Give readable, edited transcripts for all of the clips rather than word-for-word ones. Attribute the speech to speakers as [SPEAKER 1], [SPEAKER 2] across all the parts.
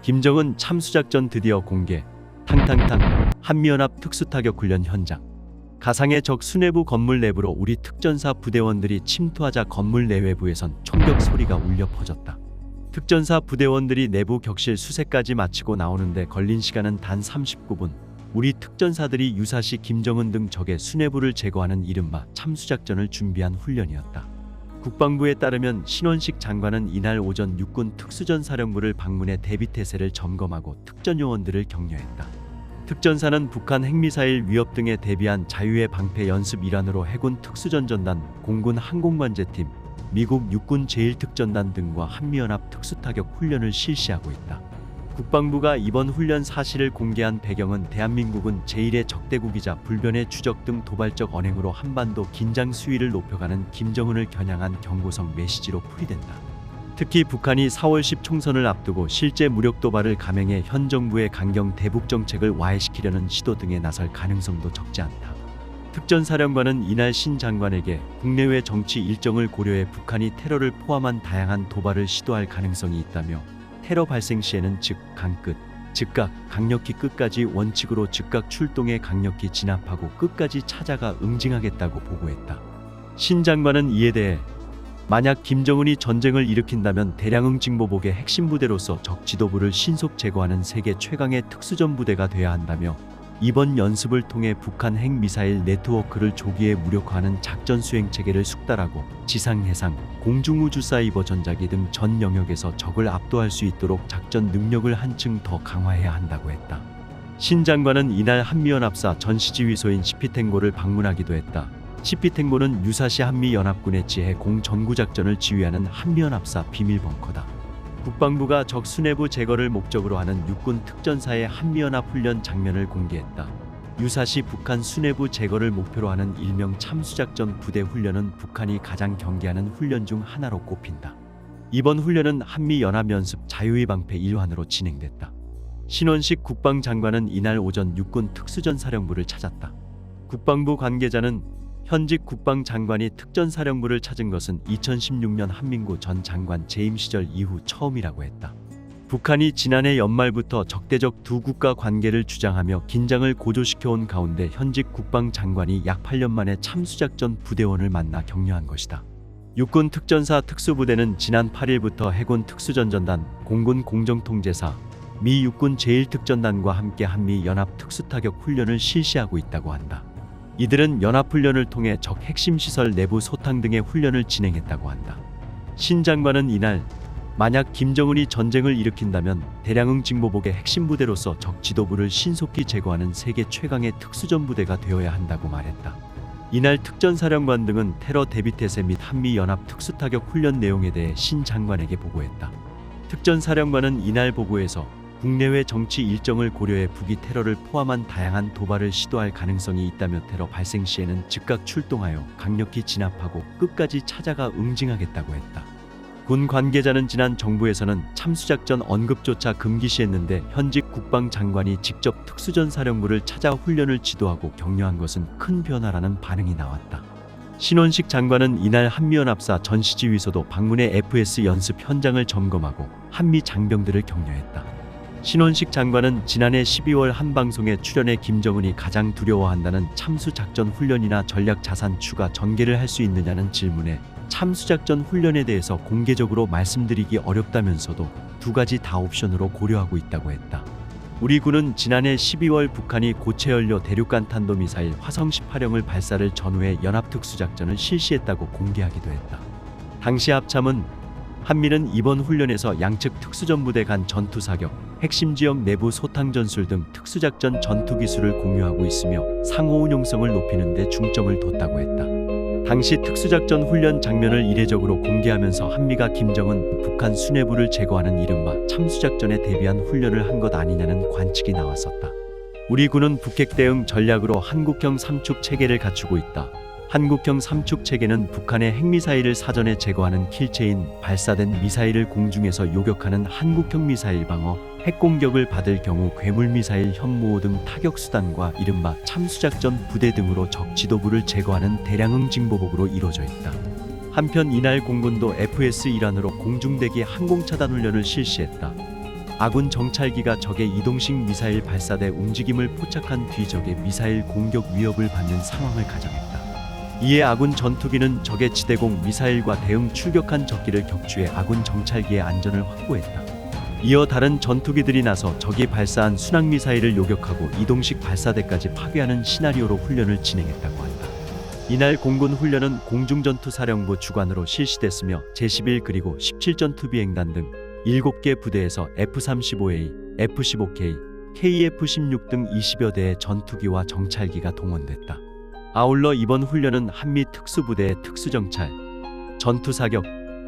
[SPEAKER 1] 김정은 참수작전 드디어 공개. 탕탕탕. 한미연합 특수타격훈련 현장. 가상의 적 수뇌부 건물 내부로 우리 특전사 부대원들이 침투하자 건물 내외부에선 총격 소리가 울려 퍼졌다. 특전사 부대원들이 내부 격실 수색까지 마치고 나오는데 걸린 시간은 단 39분. 우리 특전사들이 유사시 김정은 등 적의 수뇌부를 제거하는 이른바 참수작전을 준비한 훈련이었다. 국방부에 따르면 신원식 장관은 이날 오전 육군 특수전사령부를 방문해 대비태세를 점검하고 특전요원들을 격려했다. 특전사는 북한 핵미사일 위협 등에 대비한 자유의 방패 연습 일환으로 해군 특수전전단, 공군 항공관제팀, 미국 육군 제1특전단 등과 한미연합 특수타격 훈련을 실시하고 있다. 국방부가 이번 훈련 사실을 공개한 배경은 대한민국은 제1의 적대국이자 불변의 추적 등 도발적 언행으로 한반도 긴장 수위를 높여가는 김정은을 겨냥한 경고성 메시지로 풀이된다. 특히 북한이 4월 10 총선을 앞두고 실제 무력 도발을 감행해 현 정부의 강경 대북 정책을 와해시키려는 시도 등에 나설 가능성도 적지 않다. 특전사령관은 이날 신 장관에게 국내외 정치 일정을 고려해 북한이 테러를 포함한 다양한 도발을 시도할 가능성이 있다며 테러 발생 시에는 즉각 강력히 끝까지 원칙으로 즉각 출동해 강력히 진압하고 끝까지 찾아가 응징하겠다고 보고했다. 신 장관은 이에 대해 만약 김정은이 전쟁을 일으킨다면 대량응 징보복의 핵심 부대로서 적 지도부를 신속 제거하는 세계 최강의 특수전 부대가 돼야 한다며 이번 연습을 통해 북한 핵미사일 네트워크를 조기에 무력화하는 작전 수행 체계를 숙달하고 지상, 해상, 공중우주 사이버 전자기 등 전 영역에서 적을 압도할 수 있도록 작전 능력을 한층 더 강화해야 한다고 했다. 신 장관은 이날 한미연합사 전시지휘소인 시피탱고를 방문하기도 했다. 시피탱고는 유사시 한미연합군의 지해 공전구작전을 지휘하는 한미연합사 비밀벙커다. 국방부가 적 수뇌부 제거를 목적으로 하는 육군 특전사의 한미연합 훈련 장면을 공개했다. 유사시 북한 수뇌부 제거를 목표로 하는 일명 참수작전 부대 훈련은 북한이 가장 경계하는 훈련 중 하나로 꼽힌다. 이번 훈련은 한미연합연습 자유의 방패 일환으로 진행됐다. 신원식 국방장관은 이날 오전 육군 특수전사령부를 찾았다. 국방부 관계자는 현직 국방장관이 특전사령부를 찾은 것은 2016년 한민구 전 장관 재임 시절 이후 처음이라고 했다. 북한이 지난해 연말부터 적대적 두 국가 관계를 주장하며 긴장을 고조시켜온 가운데 현직 국방장관이 약 8년 만에 참수작전 부대원을 만나 격려한 것이다. 육군 특전사 특수부대는 지난 8일부터 해군 특수전전단, 공군 공정통제사, 미 육군 제1특전단과 함께 한미연합 특수타격 훈련을 실시하고 있다고 한다. 이들은 연합훈련을 통해 적 핵심 시설 내부 소탕 등의 훈련을 진행했다고 한다. 신 장관은 이날 만약 김정은이 전쟁을 일으킨다면 대량응 징보복의 핵심 부대로서 적 지도부를 신속히 제거하는 세계 최강의 특수전 부대가 되어야 한다고 말했다. 이날 특전사령관 등은 테러 대비태세 및 한미연합 특수타격 훈련 내용에 대해 신 장관에게 보고했다. 특전사령관은 이날 보고에서 국내외 정치 일정을 고려해 북이 테러를 포함한 다양한 도발을 시도할 가능성이 있다며 테러 발생 시에는 즉각 출동하여 강력히 진압하고 끝까지 찾아가 응징하겠다고 했다. 군 관계자는 지난 정부에서는 참수작전 언급조차 금기시했는데 현직 국방장관이 직접 특수전사령부를 찾아 훈련을 지도하고 격려한 것은 큰 변화라는 반응이 나왔다. 신원식 장관은 이날 한미연합사 전시지휘소도 방문해 FS 연습 현장을 점검하고 한미 장병들을 격려했다. 신원식 장관은 지난해 12월 한 방송에 출연해 김정은이 가장 두려워한다는 참수작전 훈련이나 전략자산 추가 전개를 할 수 있느냐는 질문에 참수작전 훈련에 대해서 공개적으로 말씀드리기 어렵다면서도 두 가지 다 옵션으로 고려하고 있다고 했다. 우리 군은 지난해 12월 북한이 고체연료 대륙간 탄도미사일 화성 18형을 발사를 전후해 연합특수작전을 실시했다고 공개하기도 했다. 당시 합참은 한미는 이번 훈련에서 양측 특수전부대 간 전투사격, 핵심 지역 내부 소탕 전술 등 특수작전 전투 기술을 공유하고 있으며 상호 운용성을 높이는 데 중점을 뒀다고 했다. 당시 특수작전 훈련 장면을 이례적으로 공개하면서 한미가 김정은 북한 수뇌부를 제거하는 이른바 참수작전에 대비한 훈련을 한 것 아니냐는 관측이 나왔었다. 우리 군은 북핵 대응 전략으로 한국형 삼축 체계를 갖추고 있다. 한국형 삼축 체계는 북한의 핵미사일을 사전에 제거하는 킬체인, 발사된 미사일을 공중에서 요격하는 한국형 미사일 방어, 핵공격을 받을 경우 괴물미사일 현무호 등 타격수단과 이른바 참수작전 부대 등으로 적 지도부를 제거하는 대량응 징보복으로 이루어져 있다. 한편 이날 공군도 FS 일환으로 공중대기 항공차단 훈련을 실시했다. 아군 정찰기가 적의 이동식 미사일 발사대 움직임을 포착한 뒤 적의 미사일 공격 위협을 받는 상황을 가정했다. 이에 아군 전투기는 적의 지대공 미사일과 대응 출격한 적기를 격추해 아군 정찰기의 안전을 확보했다. 이어 다른 전투기들이 나서 적이 발사한 순항미사일을 요격하고 이동식 발사대까지 파괴하는 시나리오로 훈련을 진행했다고 한다. 이날 공군 훈련은 공중전투사령부 주관으로 실시됐으며 제11 그리고 17전투비행단 등 7개 부대에서 F-35A, F-15K, KF-16 등 20여 대의 전투기와 정찰기가 동원됐다. 아울러 이번 훈련은 한미 특수부대의 특수정찰, 전투사격,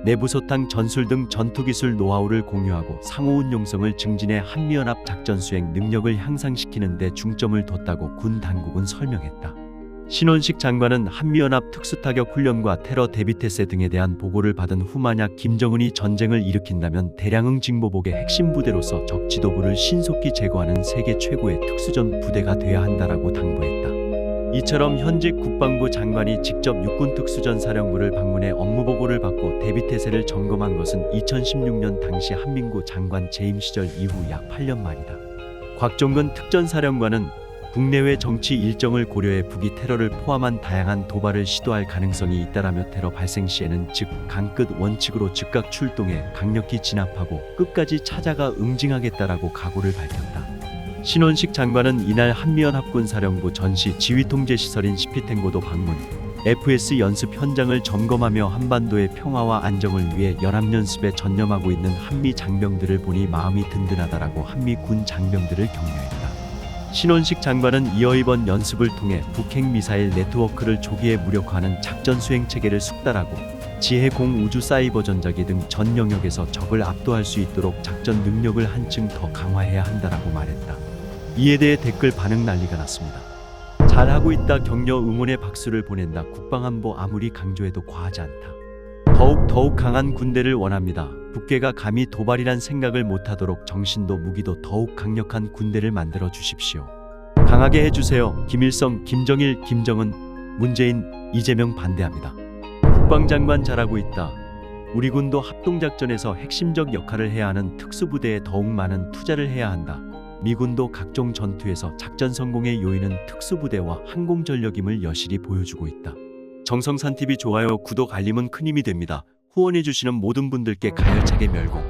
[SPEAKER 1] 내부소탕 전술 등 전투기술 노하우를 공유하고 상호운용성을 증진해 한미연합 작전수행 능력을 향상시키는 데 중점을 뒀다고 군 당국은 설명했다. 신원식 장관은 한미연합 특수타격 훈련과 테러 대비태세 등에 대한 보고를 받은 후 만약 김정은이 전쟁을 일으킨다면 대량응 징보복의 핵심 부대로서 적 지도부를 신속히 제거하는 세계 최고의 특수전 부대가 돼야 한다라고 당부했다. 이처럼 현직 국방부 장관이 직접 육군특수전사령부를 방문해 업무보고를 받고 대비태세를 점검한 것은 2016년 당시 한민구 장관 재임 시절 이후 약 8년 만이다. 곽종근 특전사령관은 국내외 정치 일정을 고려해 북이 테러를 포함한 다양한 도발을 시도할 가능성이 있다라며 테러 발생 시에는 즉 강끝 원칙으로 즉각 출동해 강력히 진압하고 끝까지 찾아가 응징하겠다라고 각오를 밝혔다. 신원식 장관은 이날 한미연합군사령부 전시 지휘통제시설인 시피탱고도 방문, FS 연습 현장을 점검하며 한반도의 평화와 안정을 위해 연합연습에 전념하고 있는 한미 장병들을 보니 마음이 든든하다라고 한미 군 장병들을 격려했다. 신원식 장관은 이어 이번 연습을 통해 북핵 미사일 네트워크를 조기에 무력화하는 작전 수행 체계를 숙달하고 지해 공우주 사이버 전자기 등 전 영역에서 적을 압도할 수 있도록 작전 능력을 한층 더 강화해야 한다라고 말했다. 이에 대해 댓글 반응 난리가 났습니다. 잘하고 있다 격려 응원의 박수를 보낸다. 국방안보 아무리 강조해도 과하지 않다. 더욱 강한 군대를 원합니다. 북괴가 감히 도발이란 생각을 못하도록 정신도 무기도 더욱 강력한 군대를 만들어 주십시오. 강하게 해주세요. 김일성, 김정일, 김정은, 문재인, 이재명 반대합니다. 국방장관 잘하고 있다. 우리 군도 합동작전에서 핵심적 역할을 해야 하는 특수부대에 더욱 많은 투자를 해야 한다. 미군도 각종 전투에서 작전 성공의 요인은 특수부대와 항공전력임을 여실히 보여주고 있다. 정성산TV 좋아요, 구독, 알림은 큰 힘이 됩니다. 후원해주시는 모든 분들께 가열차게 멸공